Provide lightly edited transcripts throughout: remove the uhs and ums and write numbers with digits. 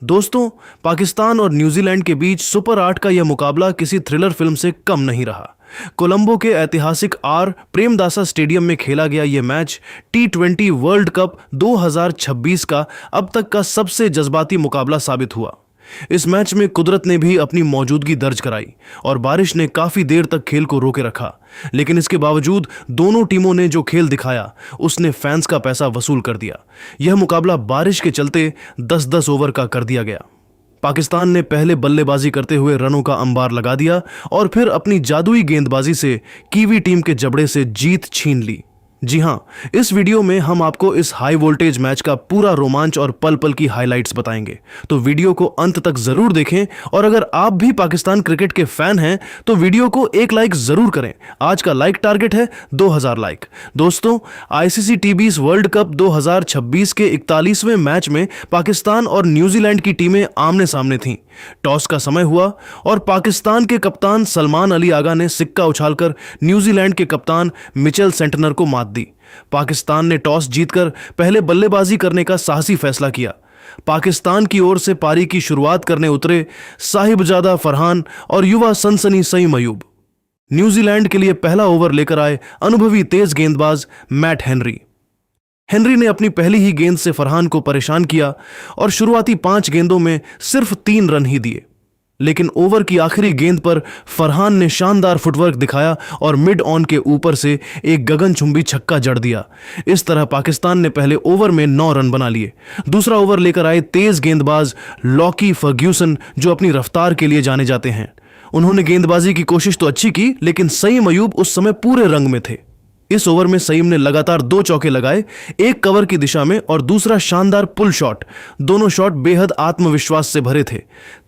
दोस्तों, पाकिस्तान और न्यूजीलैंड के बीच सुपर 8 का यह मुकाबला किसी थ्रिलर फिल्म से कम नहीं रहा। कोलंबो के ऐतिहासिक आर प्रेमदासा स्टेडियम में खेला गया यह मैच T20 वर्ल्ड कप 2026 का अब तक का सबसे जज्बाती मुकाबला साबित हुआ। इस मैच में कुदरत ने भी अपनी मौजूदगी दर्ज कराई और बारिश ने काफी देर तक खेल को रोके रखा, लेकिन इसके बावजूद दोनों टीमों ने जो खेल दिखाया उसने फैंस का पैसा वसूल कर दिया। यह मुकाबला बारिश के चलते 10-10 ओवर का कर दिया गया। पाकिस्तान ने पहले बल्लेबाजी करते हुए रनों का अंबार लगा दिया और फिर अपनी जादुई गेंदबाजी से कीवी टीम के जबड़े से जीत छीन ली। जी हां, इस वीडियो में हम आपको इस हाई वोल्टेज मैच का पूरा रोमांच और पल पल की हाइलाइट्स बताएंगे, तो वीडियो को अंत तक जरूर देखें। और अगर आप भी पाकिस्तान क्रिकेट के फैन हैं तो वीडियो को एक लाइक जरूर करें। आज का लाइक टारगेट है 2000 लाइक। दोस्तों, आईसीसी टी20 वर्ल्ड कप 2026 के 41वें मैच में पाकिस्तान और न्यूजीलैंड की टीमें आमने सामने थीं। टॉस का समय हुआ और पाकिस्तान के कप्तान सलमान अली आगा ने सिक्का उछालकर न्यूजीलैंड के कप्तान मिचेल सेंटनर को मात दी। पाकिस्तान ने टॉस जीतकर पहले बल्लेबाजी करने का साहसी फैसला किया। पाकिस्तान की ओर से पारी की शुरुआत करने उतरे साहिबजादा फरहान और युवा सनसनी सईम अयूब। न्यूजीलैंड के लिए पहला ओवर लेकर आए अनुभवी तेज गेंदबाज मैट हेनरी। हेनरी ने अपनी पहली ही गेंद से फरहान को परेशान किया और शुरुआती 5 गेंदों में सिर्फ 3 रन ही दिए, लेकिन ओवर की आखिरी गेंद पर फरहान ने शानदार फुटवर्क दिखाया और मिड ऑन के ऊपर से एक गगनचुंबी छक्का जड़ दिया। इस तरह पाकिस्तान ने पहले ओवर में 9 रन बना लिए। दूसरा ओवर लेकर आए तेज गेंदबाज लॉकी फर्ग्यूसन, जो अपनी रफ्तार के लिए जाने जाते हैं। उन्होंने गेंदबाजी की कोशिश तो अच्छी की, लेकिन सईम अयूब उस समय पूरे रंग में थे। इस ओवर में सईम ने लगातार 2 चौके लगाए, एक कवर की दिशा में और दूसरा शानदार पुल शॉट। दोनों शॉट बेहद आत्मविश्वास से भरे थे।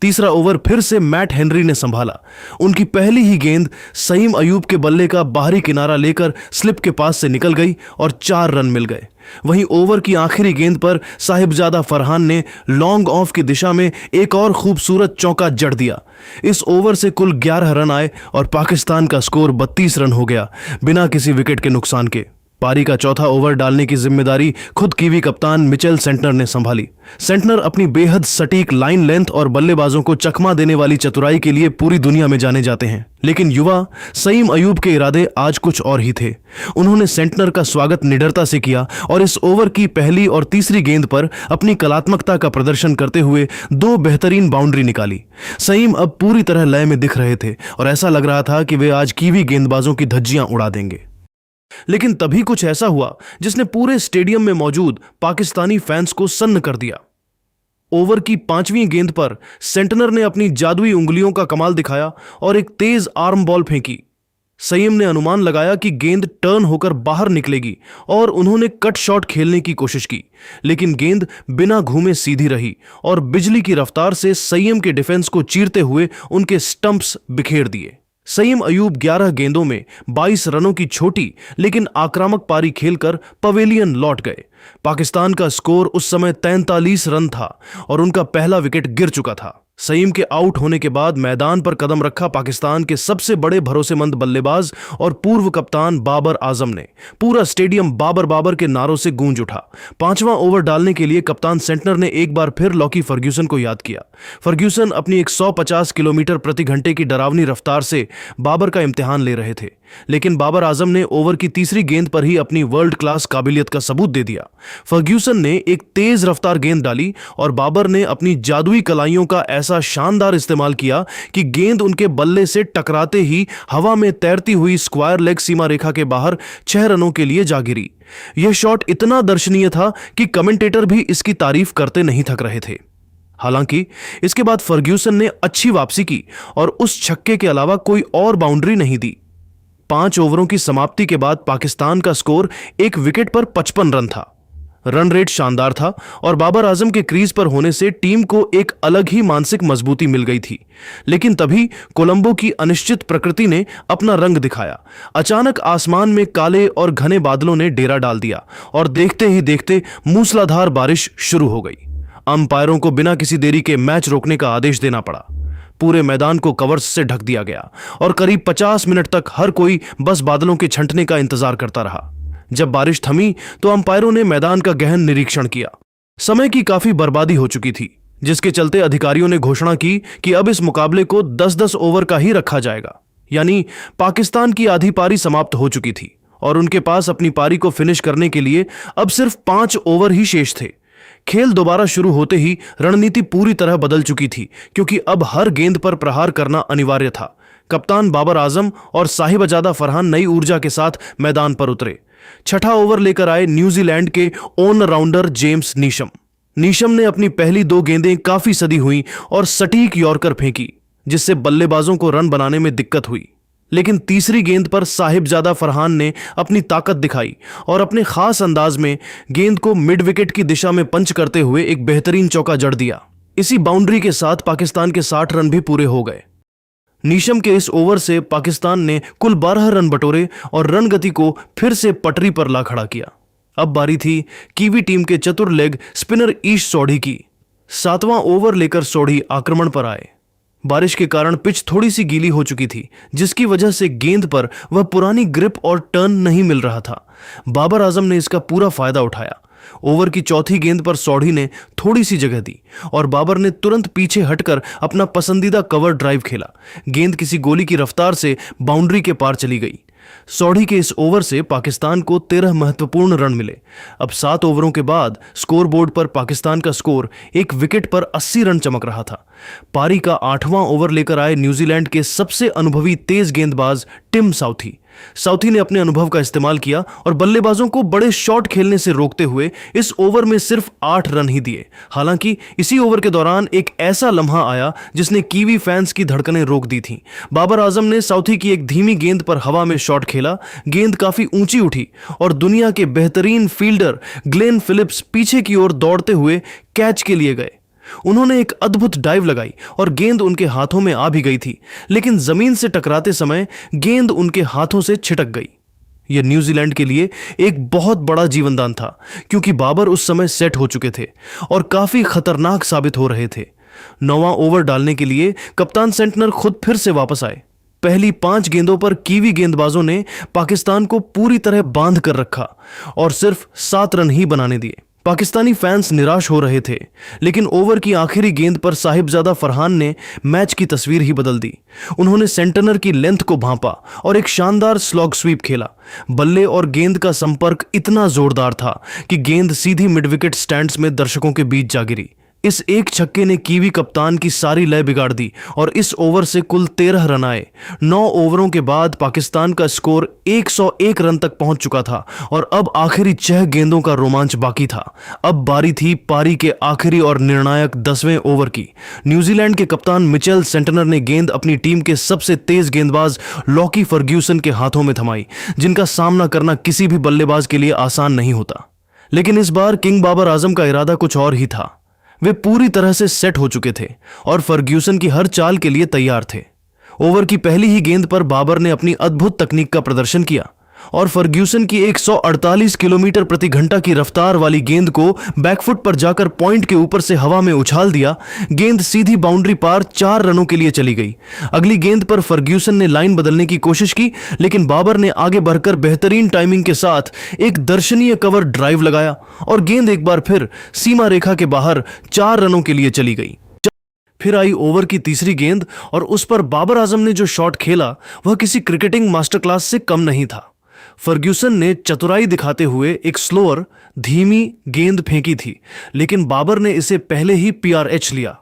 तीसरा ओवर फिर से मैट हेनरी ने संभाला। उनकी पहली ही गेंद सईम अयूब के बल्ले का बाहरी किनारा लेकर स्लिप के पास से निकल गई और 4 रन मिल गए। वहीं ओवर की आखिरी गेंद पर साहिबजादा फरहान ने लॉन्ग ऑफ की दिशा में एक और खूबसूरत चौका जड़ दिया। इस ओवर से कुल 11 रन आए और पाकिस्तान का स्कोर 32 रन हो गया, बिना किसी विकेट के नुकसान के। पारी का चौथा ओवर डालने की जिम्मेदारी खुद कीवी कप्तान मिचेल सेंटनर ने संभाली। सेंटनर अपनी बेहद सटीक लाइन लेंथ और बल्लेबाजों को चकमा देने वाली चतुराई के लिए पूरी दुनिया में जाने जाते हैं, लेकिन युवा सईम अयूब के इरादे आज कुछ और ही थे। उन्होंने सेंटनर का स्वागत निडरता से किया और इस ओवर की पहली और तीसरी गेंद पर अपनी कलात्मकता का प्रदर्शन करते हुए 2 बेहतरीन बाउंड्री निकाली। सईम अब पूरी तरह लय में दिख रहे थे और ऐसा लग रहा था कि वे आज कीवी गेंदबाजों की धज्जियां उड़ा देंगे। लेकिन तभी कुछ ऐसा हुआ जिसने पूरे स्टेडियम में मौजूद पाकिस्तानी फैंस को सन्न कर दिया। ओवर की 5वीं गेंद पर सेंटनर ने अपनी जादुई उंगलियों का कमाल दिखाया और एक तेज आर्म बॉल फेंकी। सईम ने अनुमान लगाया कि गेंद टर्न होकर बाहर निकलेगी और उन्होंने कट शॉट खेलने की कोशिश की, लेकिन गेंद बिना घूमे सीधी रही और बिजली की रफ्तार से सईम के डिफेंस को चीरते हुए उनके स्टंप्स बिखेर दिए। सईम अयूब 11 गेंदों में 22 रनों की छोटी लेकिन आक्रामक पारी खेलकर पवेलियन लौट गए। पाकिस्तान का स्कोर उस समय 43 रन था और उनका पहला विकेट गिर चुका था। सईम के आउट होने के बाद मैदान पर कदम रखा पाकिस्तान के सबसे बड़े भरोसेमंद बल्लेबाज और पूर्व कप्तान बाबर आजम ने। पूरा स्टेडियम बाबर बाबर के नारों से गूंज उठा। 5वां ओवर डालने के लिए कप्तान सेंटनर ने एक बार फिर लॉकी फर्ग्यूसन को याद किया। फर्ग्यूसन अपनी 150 किलोमीटर प्रति घंटे की डरावनी रफ्तार से बाबर का इम्तिहान ले रहे थे, लेकिन बाबर आजम ने ओवर की तीसरी गेंद पर ही अपनी वर्ल्ड क्लास काबिलियत का सबूत दे दिया। फर्ग्यूसन ने एक तेज रफ्तार गेंद डाली और बाबर ने अपनी जादुई कलाइयों का ऐसा शानदार इस्तेमाल किया कि गेंद उनके बल्ले से टकराते ही हवा में तैरती हुई स्क्वायर लेग सीमा रेखा के बाहर 6 रनों के लिए जा गिरी। यह शॉट इतना दर्शनीय था कि कमेंटेटर भी इसकी तारीफ करते नहीं थक रहे थे। हालांकि इसके बाद फर्ग्यूसन ने अच्छी वापसी की और उस छक्के के अलावा कोई और बाउंड्री नहीं दी। 5 ओवरों की समाप्ति के बाद पाकिस्तान का स्कोर 1 विकेट पर 55 रन था। रन रेट शानदार था और बाबर आजम के क्रीज पर होने से टीम को एक अलग ही मानसिक मजबूती मिल गई थी। लेकिन तभी कोलंबो की अनिश्चित प्रकृति ने अपना रंग दिखाया। अचानक आसमान में काले और घने बादलों ने डेरा डाल दिया और देखते ही देखते मूसलाधार बारिश शुरू हो गई। अंपायरों को बिना किसी देरी के मैच रोकने का आदेश देना पड़ा। पूरे मैदान को कवर्स से ढक दिया गया और करीब 50 मिनट तक हर कोई बस बादलों के छंटने का इंतजार करता रहा। जब बारिश थमी तो अंपायरों ने मैदान का गहन निरीक्षण किया। समय की काफी बर्बादी हो चुकी थी। जिसके चलते अधिकारियों ने घोषणा की कि अब इस मुकाबले को 10-10 ओवर का ही रखा जाएगा। यानी पाकिस्तान की आधी पारी समाप्त हो चुकी थी और उनके पास अपनी पारी को फिनिश करने के लिए अब सिर्फ 5 ओवर ही शेष थे। खेल दोबारा शुरू होते ही रणनीति पूरी तरह बदल चुकी थी, क्योंकि अब हर गेंद पर प्रहार करना अनिवार्य था। कप्तान बाबर आजम और साहिबजादा फरहान नई ऊर्जा के साथ मैदान पर उतरे। छठा ओवर लेकर आए न्यूजीलैंड के ऑलराउंडर जेम्स नीशम। नीशम ने अपनी पहली 2 गेंदें काफी सदी हुई और सटीक यॉर्कर फेंकी, जिससे बल्लेबाजों को रन बनाने में दिक्कत हुई। लेकिन तीसरी गेंद पर साहिबजादा फरहान ने अपनी ताकत दिखाई और अपने खास अंदाज में गेंद को मिड विकेट की दिशा में पंच करते हुए एक बेहतरीन चौका जड़ दिया। इसी बाउंड्री के साथ पाकिस्तान के 60 रन भी पूरे हो गए। नीशम के इस ओवर से पाकिस्तान ने कुल 12 रन बटोरे और रन गति को फिर से पटरी पर ला खड़ा किया। अब बारी थी कीवी टीम के चतुर लेग स्पिनर ईश सोढ़ी की। 7वां ओवर लेकर सोढ़ी आक्रमण पर आए। बारिश के कारण पिच थोड़ी सी गीली हो चुकी थी, जिसकी वजह से गेंद पर वह पुरानी ग्रिप और टर्न नहीं मिल रहा था। बाबर आजम ने इसका पूरा फायदा उठाया। ओवर की चौथी गेंद पर सोढ़ी ने थोड़ी सी जगह दी और बाबर ने तुरंत पीछे हटकर अपना पसंदीदा कवर ड्राइव खेला। गेंद किसी गोली की रफ्तार से बाउंड्री के पार चली गई। सोढ़ी के इस ओवर से पाकिस्तान को 13 महत्वपूर्ण रन मिले। अब 7 ओवरों के बाद स्कोरबोर्ड पर पाकिस्तान का स्कोर 1 विकेट पर 80 रन चमक रहा था। पारी का 8वां ओवर लेकर आए न्यूजीलैंड के सबसे अनुभवी तेज गेंदबाज टिम साउथी ने अपने अनुभव का इस्तेमाल किया और बल्लेबाजों को बड़े शॉट खेलने से रोकते हुए इस ओवर में सिर्फ 8 रन ही दिए। हालांकि इसी ओवर के दौरान एक ऐसा लम्हा आया जिसने कीवी फैंस की धड़कनें रोक दी थीं। बाबर आजम ने साउथी की एक धीमी गेंद पर हवा में शॉट खेला। गेंद काफी ऊंची उठी और दुनिया के बेहतरीन फील्डर ग्लेन फिलिप्स पीछे की ओर दौड़ते हुए कैच के लिए गए। उन्होंने एक अद्भुत डाइव लगाई और गेंद उनके हाथों में आ भी गई थी, लेकिन जमीन से टकराते समय गेंद उनके हाथों से छिटक गई। यह न्यूजीलैंड के लिए एक बहुत बड़ा जीवनदान था, क्योंकि बाबर उस समय सेट हो चुके थे और काफी खतरनाक साबित हो रहे थे। 9वां ओवर डालने के लिए कप्तान सेंटनर खुद फिर से वापस आए। पहली 5 गेंदों पर कीवी गेंदबाजों ने पाकिस्तान को पूरी तरह बांध कर रखा और सिर्फ 7 रन ही बनाने दिए। पाकिस्तानी फैंस निराश हो रहे थे, लेकिन ओवर की आखिरी गेंद पर साहिबजादा फरहान ने मैच की तस्वीर ही बदल दी। उन्होंने सेंटनर की लेंथ को भांपा और एक शानदार स्लॉग स्वीप खेला। बल्ले और गेंद का संपर्क इतना जोरदार था कि गेंद सीधी मिड विकेट स्टैंड्स में दर्शकों के बीच जा गिरी। इस एक छक्के ने कीवी कप्तान की सारी लय बिगाड़ दी और इस ओवर से कुल 13 रन आए। 9 ओवरों के बाद पाकिस्तान का स्कोर 101 रन तक पहुंच चुका था और अब आखिरी 6 गेंदों का रोमांच बाकी था। अब बारी थी पारी के आखिरी और निर्णायक 10वें ओवर की। न्यूजीलैंड के कप्तान मिचेल सेंटनर ने गेंद अपनी टीम के सबसे तेज गेंदबाज लॉकी फर्ग्यूसन के हाथों में थमाई, जिनका सामना करना किसी भी बल्लेबाज के लिए आसान नहीं होता। लेकिन इस बार किंग बाबर आजम का इरादा कुछ और ही था। वे पूरी तरह से सेट हो चुके थे और फर्ग्यूसन की हर चाल के लिए तैयार थे। ओवर की पहली ही गेंद पर बाबर ने अपनी अद्भुत तकनीक का प्रदर्शन किया और फर्ग्यूसन की 148 किलोमीटर प्रति घंटा की रफ्तार वाली गेंद को बैकफुट पर जाकर पॉइंट के ऊपर से हवा में उछाल दिया। गेंद सीधी बाउंड्री पार 4 रनों के लिए चली गई। अगली गेंद पर फर्ग्यूसन ने लाइन बदलने की कोशिश की, लेकिन बाबर ने आगे बढ़कर बेहतरीन टाइमिंग के साथ एक दर्शनीय कवर ड्राइव लगाया और गेंद एक बार फिर सीमा रेखा के बाहर 4 रनों के लिए चली गई। फिर आई ओवर की तीसरी गेंद और उस पर बाबर आजम ने जो शॉट खेला वह किसी क्रिकेटिंग मास्टरक्लास से कम नहीं था। फर्ग्यूसन ने चतुराई दिखाते हुए एक स्लोअर धीमी गेंद फेंकी थी, लेकिन बाबर ने इसे पहले ही PRH लिया।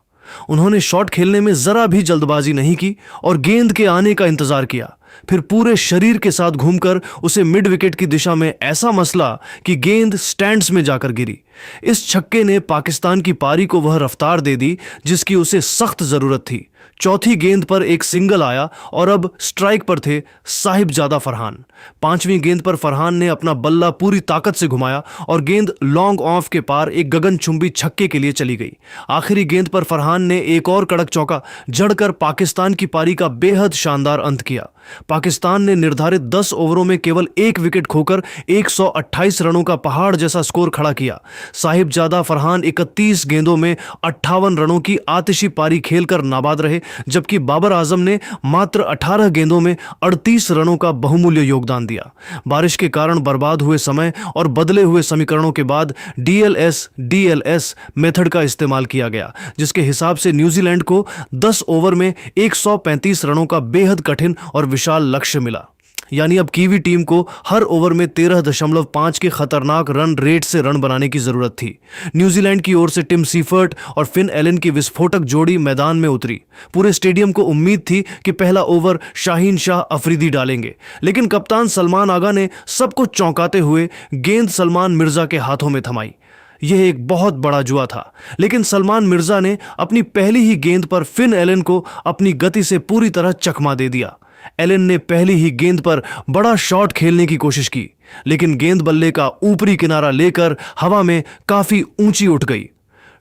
उन्होंने शॉट खेलने में जरा भी जल्दबाजी नहीं की और गेंद के आने का इंतजार किया, फिर पूरे शरीर के साथ घूमकर उसे मिड विकेट की दिशा में ऐसा मसला कि गेंद स्टैंड्स में जाकर गिरी। इस छक्के ने पाकिस्तान की पारी को वह रफ्तार दे दी जिसकी उसे सख्त जरूरत थी। चौथी गेंद पर एक सिंगल आया और अब स्ट्राइक पर थे साहिबजादा फरहान। 5वीं गेंद पर फरहान ने अपना बल्ला पूरी ताकत से घुमाया और गेंद लॉन्ग ऑफ के पार एक गगनचुंबी छक्के के लिए चली गई। आखिरी गेंद पर फरहान ने एक और कड़क चौका जड़कर पाकिस्तान की पारी का बेहद शानदार अंत किया। पाकिस्तान ने निर्धारित 10 ओवरों में केवल 1 विकेट खोकर 128 रनों का पहाड़ जैसा स्कोर खड़ा किया, साहिबजादा फरहान 31 गेंदों में 58 रनों की आतिशी पारी खेलकर नाबाद रहे, जबकि बाबर आजम ने मात्र 18 गेंदों में 38 रनों का बहुमूल्य योगदान दिया। बारिश के कारण बर्बाद हुए समय और बदले हुए समीकरणों के बाद DLS मेथड का इस्तेमाल किया गया, जिसके हिसाब से न्यूजीलैंड को 10 ओवर में 135 रनों का बेहद कठिन और विशाल लक्ष्य मिला। यानी अब कीवी टीम को हर ओवर में 13.5 के खतरनाक रन रेट से रन बनाने की जरूरत थी। न्यूजीलैंड की ओर से टिम सीफर्ट और फिन एलन की विस्फोटक जोड़ी मैदान में उतरी। पूरे स्टेडियम को उम्मीद थी कि पहला ओवर शाहीन शाह अफरीदी डालेंगे, लेकिन कप्तान सलमान आगा ने सबको चौंकाते हुए गेंद सलमान मिर्जा के हाथों में थमाई। यह एक बहुत बड़ा जुआ था, लेकिन सलमान मिर्जा ने अपनी पहली ही गेंद पर फिन एलन को अपनी गति से पूरी तरह चकमा दे दिया। एलन ने पहली ही गेंद पर बड़ा शॉट खेलने की कोशिश की, लेकिन गेंद बल्ले का ऊपरी किनारा लेकर हवा में काफी ऊंची उठ गई।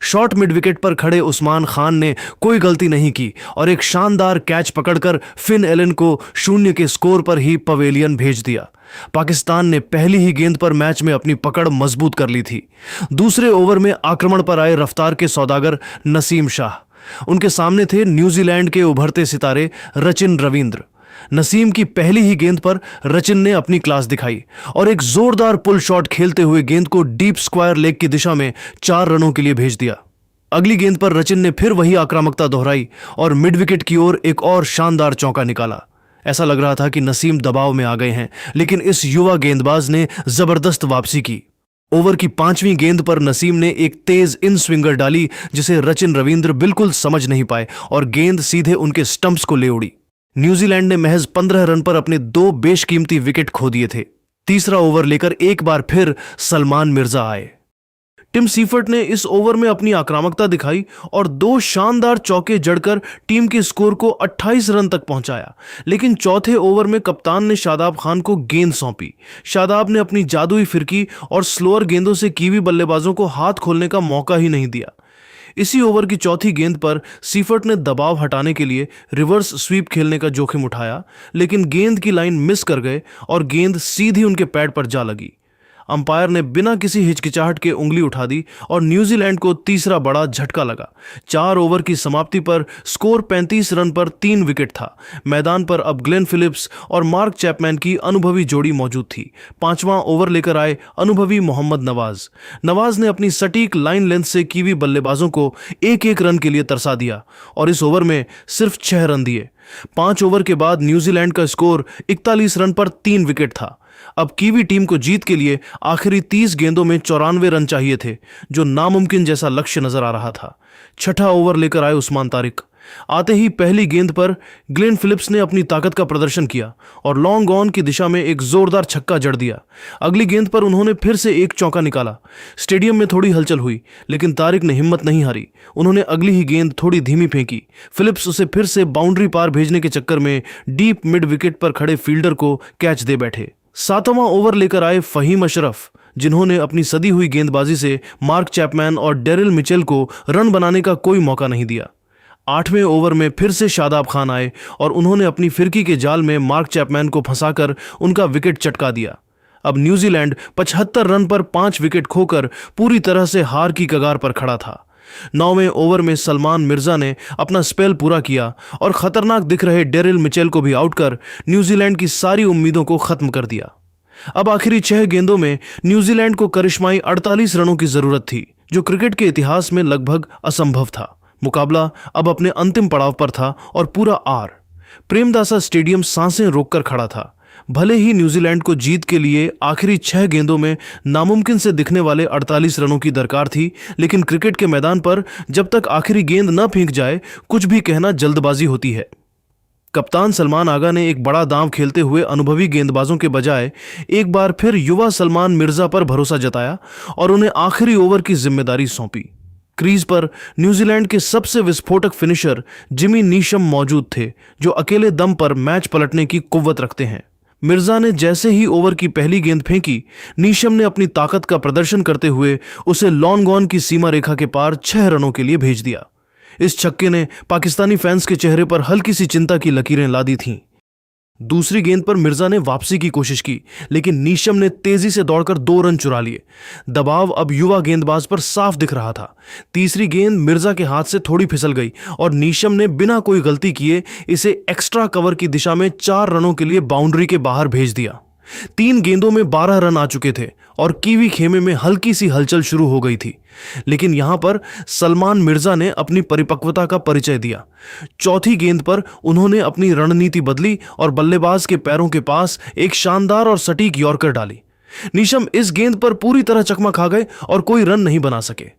शॉट मिड विकेट पर खड़े उस्मान खान ने कोई गलती नहीं की और एक शानदार कैच पकड़कर फिन एलन को 0 के स्कोर पर ही पवेलियन भेज दिया। पाकिस्तान ने पहली ही गेंद पर मैच में अपनी पकड़ मजबूत कर ली थी। दूसरे ओवर में आक्रमण पर आए रफ्तार के सौदागर नसीम शाह। उनके सामने थे न्यूजीलैंड के उभरते सितारे रचिन रविंद्र। नसीम की पहली ही गेंद पर रचिन ने अपनी क्लास दिखाई और एक जोरदार पुल शॉट खेलते हुए गेंद को डीप स्क्वायर लेग की दिशा में 4 रनों के लिए भेज दिया। अगली गेंद पर रचिन ने फिर वही आक्रामकता दोहराई और मिड विकेट की ओर एक और शानदार चौका निकाला। ऐसा लग रहा था कि नसीम दबाव में आ गए हैं, लेकिन इस युवा गेंदबाज ने जबरदस्त वापसी की। ओवर की 5वीं गेंद पर नसीम ने एक तेज इन स्विंगर डाली, जिसे रचिन रविंद्र बिल्कुल समझ नहीं पाए और गेंद सीधे उनके स्टंप्स को ले उड़ी। न्यूजीलैंड ने महज 15 रन पर अपने 2 बेशकीमती विकेट खो दिए थे। तीसरा ओवर लेकर एक बार फिर सलमान मिर्जा आए। टिम सीफर्ट ने इस ओवर में अपनी आक्रामकता दिखाई और 2 शानदार चौके जड़कर टीम के स्कोर को 28 रन तक पहुंचाया, लेकिन चौथे ओवर में कप्तान ने शादाब खान को गेंद सौंपी। शादाब ने अपनी जादुई फिरकी और स्लोअर गेंदों से कीवी बल्लेबाजों को हाथ खोलने का मौका ही नहीं दिया। इसी ओवर की चौथी गेंद पर सीफर्ट ने दबाव हटाने के लिए रिवर्स स्वीप खेलने का जोखिम उठाया, लेकिन गेंद की लाइन मिस कर गए और गेंद सीधी उनके पैड पर जा लगी। अंपायर ने बिना किसी हिचकिचाहट के उंगली उठा दी और न्यूजीलैंड को तीसरा बड़ा झटका लगा। 4 ओवर की समाप्ति पर स्कोर 35 रन पर 3 विकेट था। मैदान पर अब ग्लेन फिलिप्स और मार्क चैपमैन की अनुभवी जोड़ी मौजूद थी। 5वां ओवर लेकर आए अनुभवी मोहम्मद नवाज ने अपनी सटीक लाइन लेंथ से कीवी बल्लेबाजों को 1-1 रन के लिए तरसा दिया और इस ओवर में सिर्फ 6 रन दिए। 5 ओवर के बाद न्यूजीलैंड का स्कोर 41 रन पर 3 विकेट था। अब कीवी टीम को जीत के लिए आखिरी 30 गेंदों में 94 रन चाहिए थे, जो नामुमकिन जैसा लक्ष्य नजर आ रहा था। 6ठा ओवर लेकर आए उस्मान तारिक। आते ही पहली गेंद पर ग्लेन फिलिप्स ने अपनी ताकत का प्रदर्शन किया और लॉन्ग ऑन की दिशा में एक जोरदार छक्का जड़ दिया। अगली गेंद पर उन्होंने फिर से एक चौका निकाला। स्टेडियम में थोड़ी हलचल हुई, लेकिन तारिक ने हिम्मत नहीं हारी। उन्होंने अगली ही गेंद थोड़ी धीमी फेंकी। फिलिप्स उसे फिर से बाउंड्री पार भेजने के चक्कर में डीप मिड विकेट पर खड़े फील्डर को कैच दे बैठे। 7वां ओवर लेकर आए फहीम अशरफ, जिन्होंने अपनी सदी हुई गेंदबाजी से मार्क चैपमैन और डेरिल मिचेल को रन बनाने का कोई मौका नहीं दिया। 8वें ओवर में फिर से शादाब खान आए और उन्होंने अपनी फिरकी के जाल में मार्क चैपमैन को फंसाकर उनका विकेट चटका दिया। अब न्यूजीलैंड 75 रन पर 5 विकेट खोकर पूरी तरह से हार की कगार पर खड़ा था। 9वें ओवर में सलमान मिर्जा ने अपना स्पेल पूरा किया और खतरनाक दिख रहे डेरिल मिचेल को भी आउट कर न्यूजीलैंड की सारी उम्मीदों को खत्म कर दिया। अब आखिरी 6 गेंदों में न्यूजीलैंड को करिश्माई 48 रनों की जरूरत थी, जो क्रिकेट के इतिहास में लगभग असंभव था। मुकाबला अब अपने अंतिम पड़ाव पर था और पूरा प्रेमदासा स्टेडियम सांसें रोककर खड़ा था। भले ही न्यूजीलैंड को जीत के लिए आखिरी 6 गेंदों में नामुमकिन से दिखने वाले 48 रनों की दरकार थी, लेकिन क्रिकेट के मैदान पर जब तक आखिरी गेंद न फेंक जाए, कुछ भी कहना जल्दबाजी होती है। कप्तान सलमान आगा ने एक बड़ा दांव खेलते हुए अनुभवी गेंदबाजों के बजाय एक बार फिर युवा सलमान मिर्जा पर भरोसा जताया और उन्हें आखिरी ओवर की जिम्मेदारी सौंपी। क्रीज पर न्यूजीलैंड के सबसे विस्फोटक फिनिशर जिमी नीशम मौजूद थे, जो अकेले दम पर मैच पलटने की कुव्वत रखते हैं। मिर्जा ने जैसे ही ओवर की पहली गेंद फेंकी, नीशम ने अपनी ताकत का प्रदर्शन करते हुए उसे लॉन्ग ऑन की सीमा रेखा के पार 6 रनों के लिए भेज दिया। इस छक्के ने पाकिस्तानी फैंस के चेहरे पर हल्की सी चिंता की लकीरें ला दी थीं। दूसरी गेंद पर मिर्जा ने वापसी की कोशिश की, लेकिन नीशम ने तेजी से दौड़कर 2 रन चुरा लिए। दबाव अब युवा गेंदबाज पर साफ दिख रहा था। तीसरी गेंद मिर्जा के हाथ से थोड़ी फिसल गई और नीशम ने बिना कोई गलती किए इसे एक्स्ट्रा कवर की दिशा में 4 रनों के लिए बाउंड्री के बाहर भेज दिया। 3 गेंदों में 12 रन आ चुके थे और कीवी खेमे में हल्की सी हलचल शुरू हो गई थी, लेकिन यहां पर सलमान मिर्जा ने अपनी परिपक्वता का परिचय दिया। चौथी गेंद पर उन्होंने अपनी रणनीति बदली और बल्लेबाज के पैरों के पास एक शानदार और सटीक यॉर्कर डाली। नीशम इस गेंद पर पूरी तरह चकमा खा गए और कोई रन नहीं बना सके।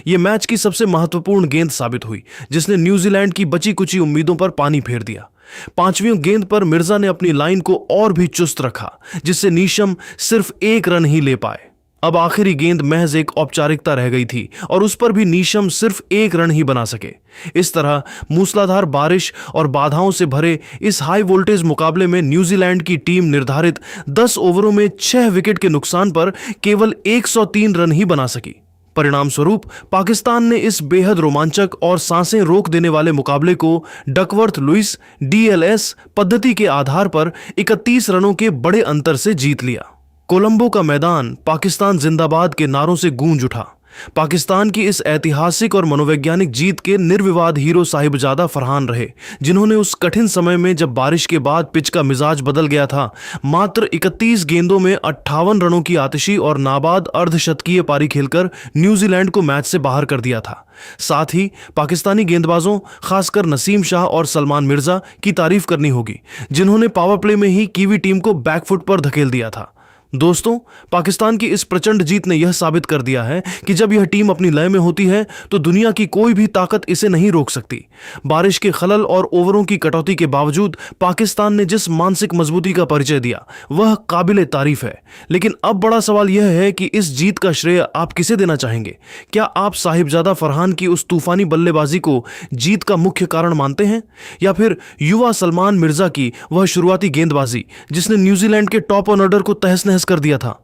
यह मैच की सबसे महत्वपूर्ण गेंद साबित हुई, जिसने न्यूजीलैंड की बची कुची उम्मीदों पर पानी फेर दिया। 5वीं गेंद पर मिर्जा ने अपनी लाइन को और भी चुस्त रखा, जिससे नीशम सिर्फ 1 रन ही ले पाए। अब आखिरी गेंद महज एक औपचारिकता रह गई थी और उस पर भी नीशम सिर्फ 1 रन ही बना सके। इस तरह मूसलाधार बारिश और बाधाओं से भरे इस हाई वोल्टेज मुकाबले में न्यूजीलैंड की टीम निर्धारित 10 ओवरों में 6 विकेट के नुकसान पर केवल 103 रन ही बना सकी। परिणाम स्वरूप पाकिस्तान ने इस बेहद रोमांचक और सांसें रोक देने वाले मुकाबले को डकवर्थ लुइस DLS पद्धति के आधार पर 31 रनों के बड़े अंतर से जीत लिया। कोलंबो का मैदान पाकिस्तान जिंदाबाद के नारों से गूंज उठा। पाकिस्तान की इस ऐतिहासिक और मनोवैज्ञानिक जीत के निर्विवाद हीरो साहिबजादा फरहान रहे, जिन्होंने उस कठिन समय में जब बारिश के बाद पिच का मिजाज बदल गया था, मात्र 31 गेंदों में 58 रनों की आतिशी और नाबाद अर्धशतकीय पारी खेलकर न्यूजीलैंड को मैच से बाहर कर दिया था। साथ ही पाकिस्तानी गेंदबाजों, खासकर नसीम शाह और सलमान मिर्जा की तारीफ करनी होगी, जिन्होंने पावर प्ले में ही कीवी टीम को बैकफुट पर धकेल दिया था। दोस्तों, पाकिस्तान की इस प्रचंड जीत ने यह साबित कर दिया है कि जब यह टीम अपनी लय में होती है तो दुनिया की कोई भी ताकत इसे नहीं रोक सकती। बारिश के खलल और ओवरों की कटौती के बावजूद पाकिस्तान ने जिस मानसिक मजबूती का परिचय दिया वह काबिले तारीफ है। लेकिन अब बड़ा सवाल यह है कि इस जीत का श्रेय आप किसे देना चाहेंगे? क्या आप साहिबजादा फरहान की उस तूफानी बल्लेबाजी को जीत का मुख्य कारण मानते हैं, या फिर युवा सलमान मिर्जा की वह शुरुआती गेंदबाजी जिसने न्यूजीलैंड के टॉप ऑर्डर को तहस नहस कर दिया था?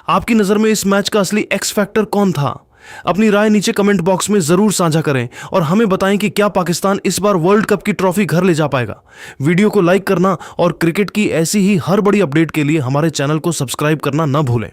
आपकी नजर में इस मैच का असली एक्स फैक्टर कौन था? अपनी राय नीचे कमेंट बॉक्स में जरूर साझा करें और हमें बताएं कि क्या पाकिस्तान इस बार वर्ल्ड कप की ट्रॉफी घर ले जा पाएगा। वीडियो को लाइक करना और क्रिकेट की ऐसी ही हर बड़ी अपडेट के लिए हमारे चैनल को सब्सक्राइब करना न भूलें।